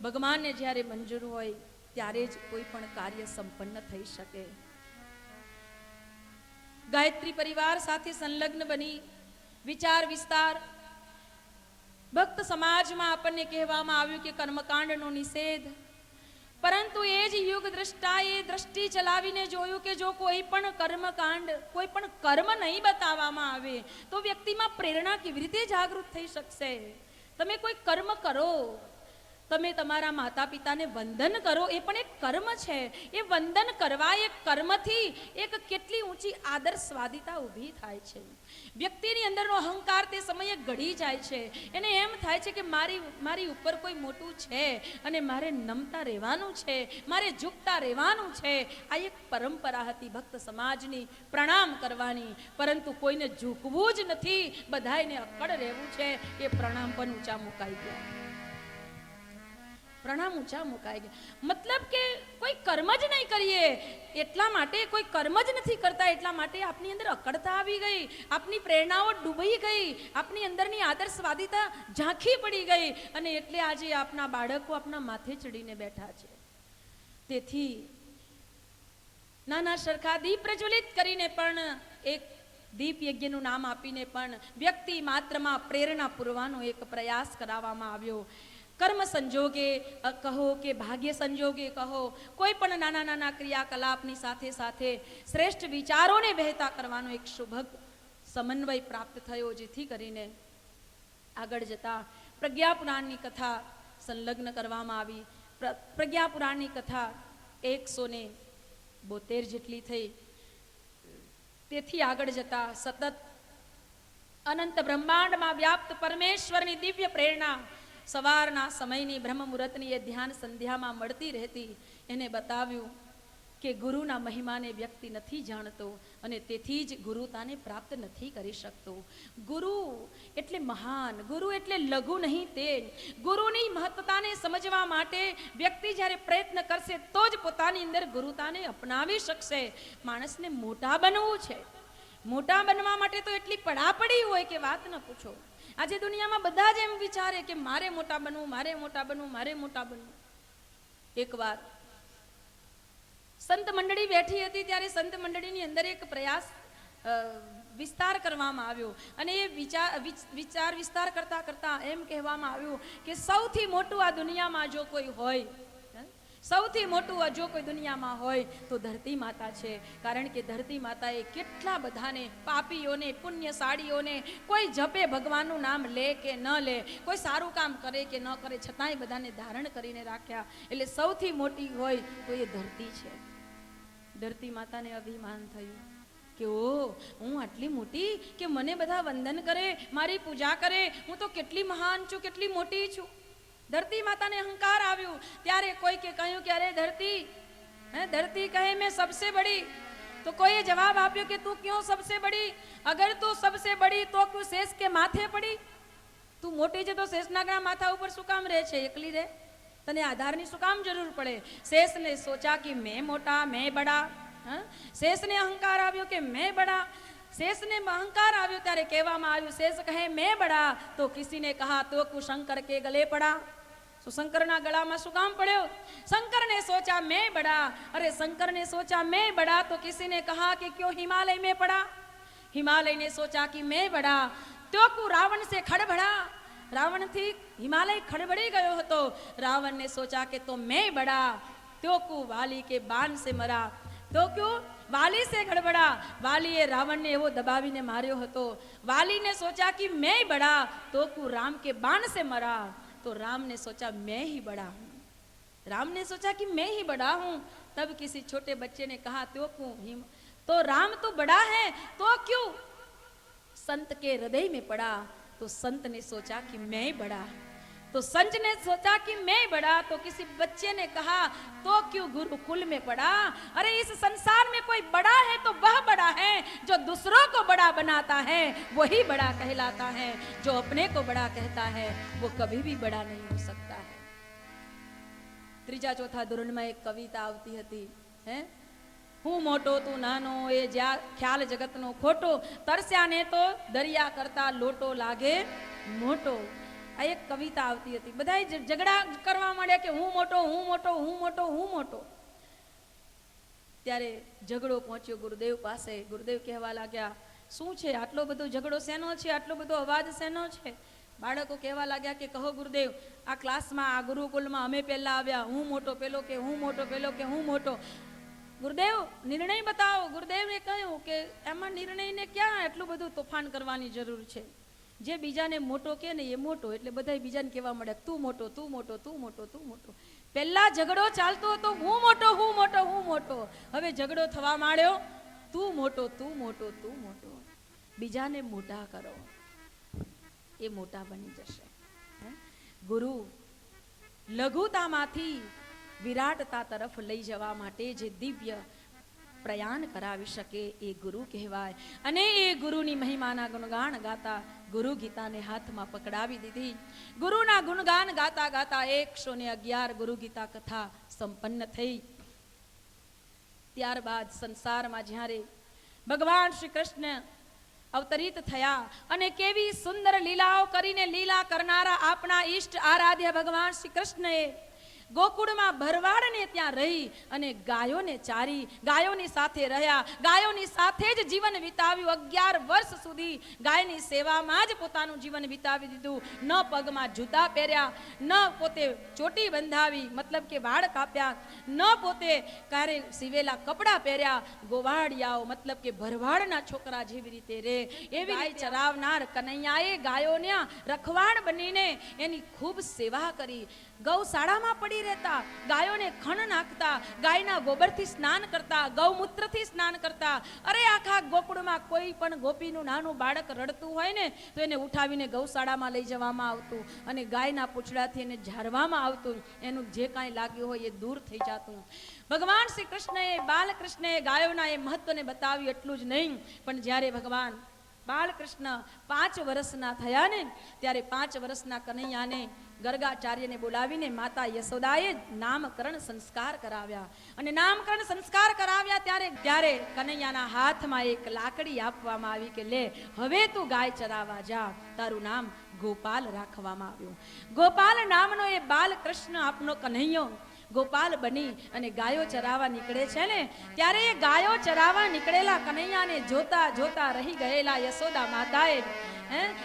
ભગવાનને જ્યારે મંજૂર હોય ત્યારે જ કોઈ પણ કાર્ય સંપન્ન થઈ શકે. ગાયત્રી પરિવાર સાથે સંલગ્ન બની વિચાર વિસ્તાર. ભક્ત સમાજમાં આપણને કહેવામાં આવ્યું કે કર્મકાંડનો નિષેધ, પરંતુ એ જ યુગ દ્રષ્ટાએ દ્રષ્ટિ ચલાવીને જોયું કે જો કોઈ પણ કર્મકાંડ, કોઈ પણ કર્મ નહીં બતાવવામાં આવે તો વ્યક્તિમાં પ્રેરણા કેવી રીતે જાગૃત થઈ શકશે? તમે કોઈ કર્મ કરો, તમે તમારા માતા પિતાને વંદન કરો, એ પણ એક કર્મ છે. એ વંદન કરવા, એ કર્મથી એક કેટલી ઊંચી આદર સ્વાદિતા ઊભી થાય છે. વ્યક્તિની અંદરનો અહંકાર તે સમયે ઘડી જાય છે. એને એમ થાય છે કે મારી ઉપર કોઈ મોટું છે અને મારે નમતા રહેવાનું છે, મારે ઝૂકતા રહેવાનું છે. આ એક પરંપરા હતી ભક્ત સમાજની, પ્રણામ કરવાની. પરંતુ કોઈને ઝૂકવું જ નથી, બધાને અકડ રહેવું છે. એ પ્રણામ પણ ઊંચા મુકાઈ ગયા. પ્રણામ ઊંચા મુકાઈ ગયા. મતલબ કે કોઈ કર્મ જ નહીં કરીએ એટલા માટે, કોઈ કર્મ જ નથી કરતા એટલા માટે આપની અંદર અકડતા આવી ગઈ, આપની પ્રેરણાઓ ડૂબી ગઈ, આપની અંદરની આદર સ્વાદિતા ઝાંખી પડી ગઈ, અને એટલે આજે આપના બાળકો આપના માથે ચડીને બેઠા છે. તેથી નાના સરખા દીપ પ્રજ્વલિત કરીને પણ, એક દીપ યજ્ઞનું નામ આપીને પણ વ્યક્તિ માત્રમાં પ્રેરણા પૂરવાનો એક પ્રયાસ કરાવવામાં આવ્યો. કર્મ સંજોગે કહો કે ભાગ્ય સંજોગે કહો, કોઈ પણ નાના નાના ક્રિયાકલાપની સાથે સાથે શ્રેષ્ઠ વિચારોને વહેતા કરવાનો એક શુભ સમન્વય પ્રાપ્ત થયો, જેથી કરીને આગળ જતા પ્રજ્ઞાપુરાણની કથા સંલગ્ન કરવામાં આવી. પ્રજ્ઞાપુરાણની કથા 172 જેટલી થઈ. તેથી આગળ જતા સતત અનંત બ્રહ્માંડમાં વ્યાપ્ત પરમેશ્વરની દિવ્ય પ્રેરણા સવારના સમયની બ્રહ્મ મુહૂર્તની એ ધ્યાન સંધ્યામાં મળતી રહેતી. એને બતાવ્યું કે ગુરુના મહિમાને વ્યક્તિ નથી જાણતો અને તેથી જ ગુરુતાને પ્રાપ્ત નથી કરી શકતો. ગુરુ એટલે મહાન, ગુરુ એટલે લઘુ નહીં. તે ગુરુની મહત્વતાને સમજવા માટે વ્યક્તિ જ્યારે પ્રયત્ન કરશે તો જ પોતાની અંદર ગુરુતાને અપનાવી શકશે. માણસને મોટા બનવું છે, મોટા બનવા માટે તો એટલી પડાપડી હોય કે વાત ન પૂછો. આજે દુનિયામાં બધા જ એમ વિચારે કે મારે મોટા બનવું, મારે મોટા બનવું, મારે મોટા બનવું. એકવાર સંત મંડળી બેઠી હતી, ત્યારે સંત મંડળીની અંદર એક પ્રયાસ વિસ્તાર કરવામાં આવ્યો, અને એ વિચાર વિસ્તાર કરતા કરતા એમ કહેવામાં આવ્યું કે સૌથી મોટું આ દુનિયામાં જો કોઈ હોય, સૌથી મોટું જો કોઈ દુનિયામાં હોય તો ધરતી માતા છે. કારણ કે ધરતી માતાએ કેટલા બધાને, પાપીઓને, પુણ્યશાળીઓને, કોઈ જપે ભગવાનનું નામ લે કે ન લે, કોઈ સારું કામ કરે કે ન કરે, છતાંય બધાને ધારણ કરીને રાખ્યા. એટલે સૌથી મોટી હોય તો એ ધરતી છે. ધરતી માતાને અભિમાન થયું કે ઓ, હું આટલી મોટી કે મને બધા વંદન કરે, મારી પૂજા કરે, હું તો કેટલી મહાન છું, કેટલી મોટી છું. ધરતી માતાને અહંકાર આવ્યું. ત્યારે કોઈ કે કહ્યું કે અરે ધરતી, ધરતી કહે મેં સબસે બડી. તો કોઈએ જવાબ આપ્યો કે તું ક્यों सबसे बड़ी? अगर तू सबसे बड़ी तो क्यों शेष के माथे पड़ी? તું મોટી છે તો શેષનાગના માથા ઉપર શું કામ રહે છે? એકલી રહે, તને આધારની શું કામ જરૂર પડે? શેષને સોચા कि मैं मोटा, मैं बड़ा. શેષને અહંકાર આવ્યો કે मैं बड़ा. शेष ने अहंकार આવ્યો ત્યારે કહેવામાં આવ્યું, શેષ કહે मैं बड़ा, तो किसी ने कहा तो क्यों शंकर के गले पड़ा? तो शंकर ना गला में શું કામ પડ્યો? शंकर ने सोचा मैं बड़ा. अरे शंकर ने सोचा मैं बड़ा तो किसी ने कहा कि क्यों हिमालय में पड़ा? हिमालय ने सोचा कि मैं बड़ा, तो क्यों रावण से खड़बड़ा? रावण थी हिमालय खड़बड़ी गयो હતો. रावण ने सोचा कि तो मैं बड़ा, तो क्यों वाली के बाण से मरा? तो क्यों वाली से गड़बड़ा? वाली ए रावण ने एवो दबावीने मार्यो હતો. वाली ने सोचा कि मैं बड़ा, तो क्यों राम के बाण से मरा? तो राम ने सोचा मैं ही बड़ा हूँ. राम ने सोचा कि मैं ही बड़ा हूँ. तब किसी छोटे बच्चे ने कहा तो क्यों तो राम तो बड़ा है, तो क्यों संत के हृदय में पड़ा? तो संत ने सोचा कि मैं बड़ा. तो संत ने सोचा कि मैं बड़ा, तो किसी बच्चे ने कहा तो क्यों गुरुकुल में पड़ा? अरे इस संसार में कोई बड़ा है तो वह बड़ा है जो दूसरों को बड़ा बनाता है, वही बड़ा कहलाता है. जो अपने को बड़ा कहता है वो कभी भी बड़ा नहीं हो सकता है. ત્રીજા ચોથા ધોરણમાં એક કવિતા આવતી હતી, હે હું મોટો તું નાનો, એ જ્યાં ખ્યાલ જગતનો ખોટો, તરસ્યા ને તો દરિયા કરતા લોટો લાગે મોટો. આ એક કવિતા આવતી હતી. બધાય ઝઘડા કરવા માંડ્યા કે હું મોટો, હું મોટો, હું મોટો, હું મોટો. ત્યારે ઝઘડો પહોંચ્યો ગુરુદેવ પાસે. ગુરુદેવ કહેવા લાગ્યા, શું છે આટલો બધો ઝઘડો શેનો છે, આટલો બધો અવાજ શેનો છે? બાળકો કહેવા લાગ્યા કે કહો ગુરુદેવ, આ ક્લાસમાં આ ગુરુકુલમાં અમે પહેલા આવ્યા, હું મોટો, પેલો કે હું મોટો, પેલો કે હું મોટો. ગુરુદેવ નિર્ણય બતાવો. ગુરુદેવને કહ્યું કે એમાં નિર્ણયને ક્યાં એટલું બધું તોફાન કરવાની જરૂર છે? જે બીજાને મોટો કે ને એ મોટો, એટલે બધા બીજાને કહેવા મળે તું મોટો, તું મોટો, તું મોટો, તું મોટો. પહેલા ઝઘડો ચાલતો હતો હું મોટો, હું મોટો, હું મોટો. હવે ઝઘડો થવા માંડ્યો તું મોટો, તું મોટો, તું મોટો. બીજાને મોટા કરો, એ મોટા બની જશે. ગુરુ લઘુતામાંથી વિરાટતા તરફ લઈ જવા માટે જે દિવ્ય પ્રયાણ કરાવી શકે એ ગુરુ કહેવાય. અને એ ગુરુની મહિમાના ગુણગાન ગાતા ગુરુ ગીતાને હાથમાં પકડાવી દીધી. ગુરુના ગુણગાન ગાતા ગાતા 111 ગુરુ ગીતા કથા સંપન્ન થઈ. ત્યારબાદ સંસારમાં જ્યારે ભગવાન શ્રી કૃષ્ણ અવતરિત થયા અને કેવી સુંદર લીલાઓ કરીને લીલા કરનારા આપણા ઈષ્ટ આરાધ્ય ભગવાન શ્રી કૃષ્ણએ ગોકુળમાં ભરવાડને ત્યાં રહી અને ગાયોને ચારી, ગાયોની સાથે રહ્યા, ગાયોની સાથે જ જીવન વિતાવ્યું. 11 વર્ષ સુધી ગાયની સેવામાં જ પોતાનું જીવન વિતાવી દીધું. ન પગમાં જૂતા પહેર્યા, ન પોતે ચોટી બંધાવી, મતલબ કે વાળ કાપ્યા, ન પોતે ક્યારે સીવેલા કપડાં પહેર્યા. ગોવાળિયાઓ મતલબ કે ભરવાડના છોકરા જેવી રીતે રે એવી ગાય ચરાવનાર કનૈયાએ ગાયોના રખવાડ બનીને એની ખૂબ સેવા કરી. ગૌશાળામાં પડી રહેતા, ગાયોને ખણ નાખતા, ગાયના ગોબરથી સ્નાન કરતા, ગૌમૂત્રથી સ્નાન કરતા. અરે આખા ગોકુળમાં કોઈ પણ ગોપીનું નાનું બાળક રડતું હોય ને તો એને ઉઠાવીને ગૌશાળામાં લઈ જવામાં આવતું અને ગાયના પૂંછડાથી એને ઝારવામાં આવતું. એનું જે કાંઈ લાગ્યું હોય એ દૂર થઈ જતું. ભગવાન શ્રી કૃષ્ણએ, બાલકૃષ્ણએ ગાયોના એ મહત્વને બતાવ્યું. એટલું જ નહીં, પણ જ્યારે ભગવાન બાલકૃષ્ણ 5 વર્ષના થયા ને ત્યારે 5 વર્ષના કનૈયાને ગર્ગાચાર્યને બોલાવીને માતા યશોદાએ નામકરણ સંસ્કાર કરાવ્યા. અને નામકરણ સંસ્કાર કરાવ્યા ત્યારે કનૈયાના હાથમાં એક લાકડી આપવામાં આવી કે લે, હવે તું ગાય ચરાવવા જા. તારું નામ ગોપાલ રાખવામાં આવ્યું. ગોપાલ નામનો એ બાલકૃષ્ણ આપનો કનૈયો ગોપાલ બની અને ગાયો ચરાવવા નીકળે છે ને ત્યારે એ ગાયો ચરાવવા નીકળેલા કનૈયાને જોતા જોતા રહી ગયેલા યશોદા માતાએ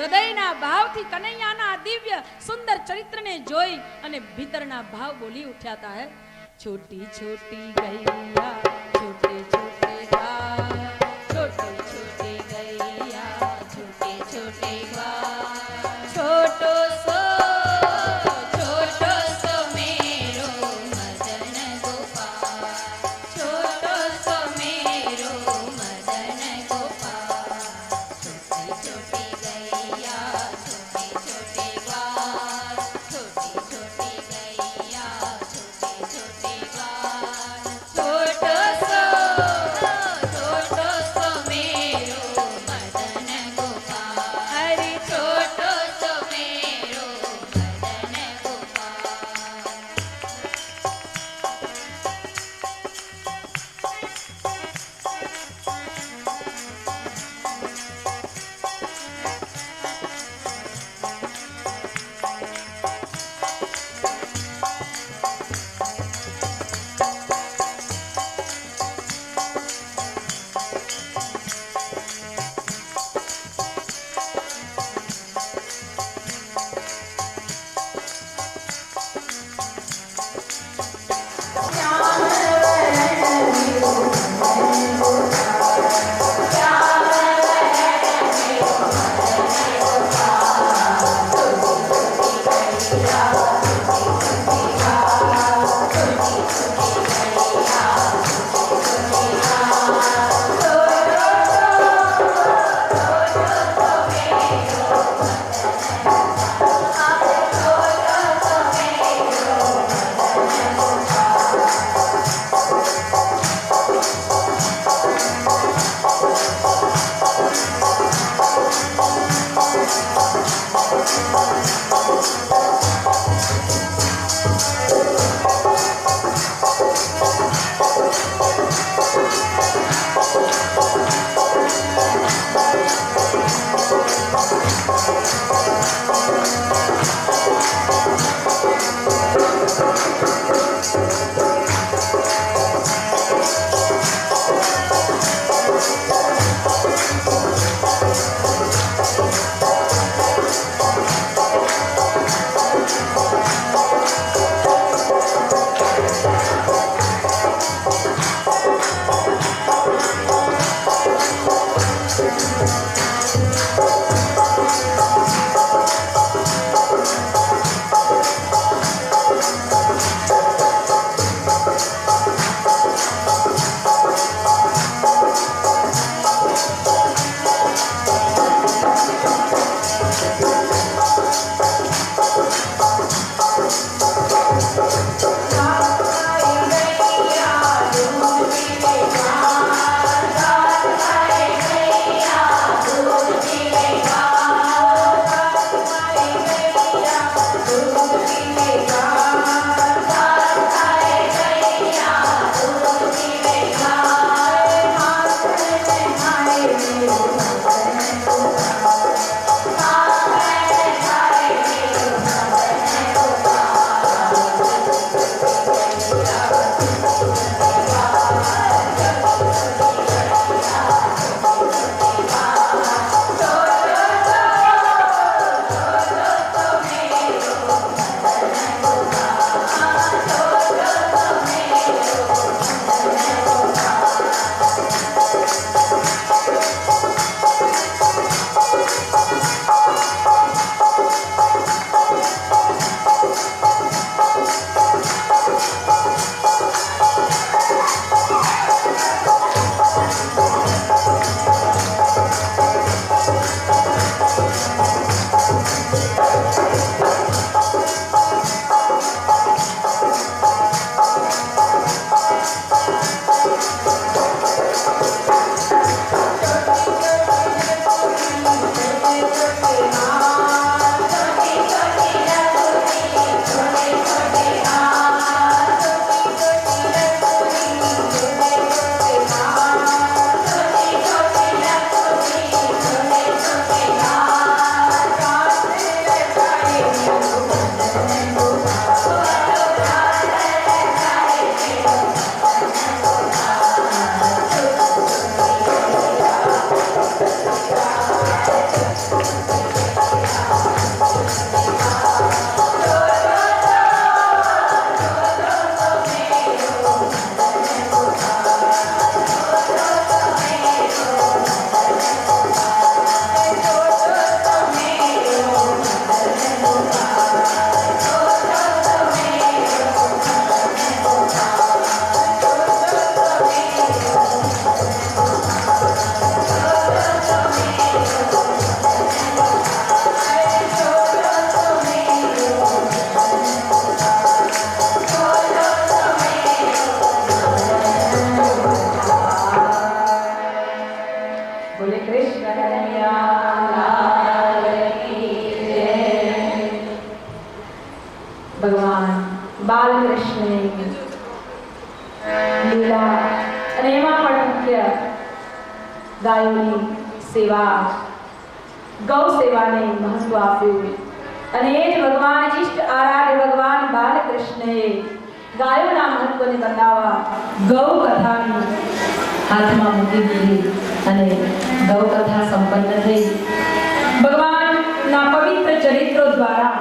હૃદયના ભાવથી કનૈયાના દિવ્ય સુંદર ચરિત્રને જોઈ અને ભીતરના ભાવ બોલી ઉઠ્યા હતા. છોટી છોટી ગૈયા, છોટે છોટે ગાય, છોટી છોટી ગૈયા, છોટે છોટે ગાય, છોટો સો ભગવાન બાલકૃષ્ણની લીલા અને એમાં પણ મુખ્ય ગાયોની સેવા, ગૌ સેવાને મહત્વ આપ્યું અને એ જ ભગવાન ઇષ્ટ આરાધ્ય ભગવાન બાલકૃષ્ણએ ગાયોના મહત્વને બતાવવા ગૌ કથાની હાથમાં મૂકી દીધી અને ગૌ કથા સંપન્ન થઈ. ભગવાનના પવિત્ર ચરિત્રો દ્વારા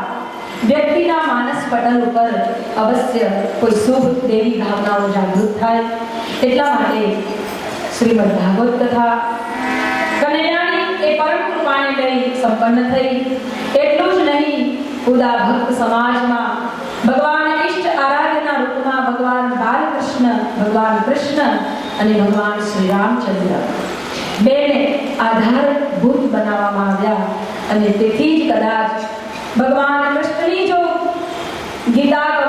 વ્યક્તિના માનસ પટલ ઉપર અવશ્ય કોઈ શુભ દેવી ભાવનાઓ જાગૃત થાય. એટલા માટે શ્રીમદ ભાગવત કથા કનૈયાની એ પરમ કૃપાને લઈ સંપન્ન થઈ. એટલું જ નહીં, ઉદા ભક્ત સમાજમાં ભગવાન ઇષ્ટ આરાધ્યના રૂપમાં ભગવાન બાલકૃષ્ણ, ભગવાન કૃષ્ણ અને ભગવાન શ્રી રામચંદ્ર બેને આધારભૂત બનાવવામાં આવ્યા અને તેથી જ કદાચ ભગવાન કૃષ્ણની જો ગીતા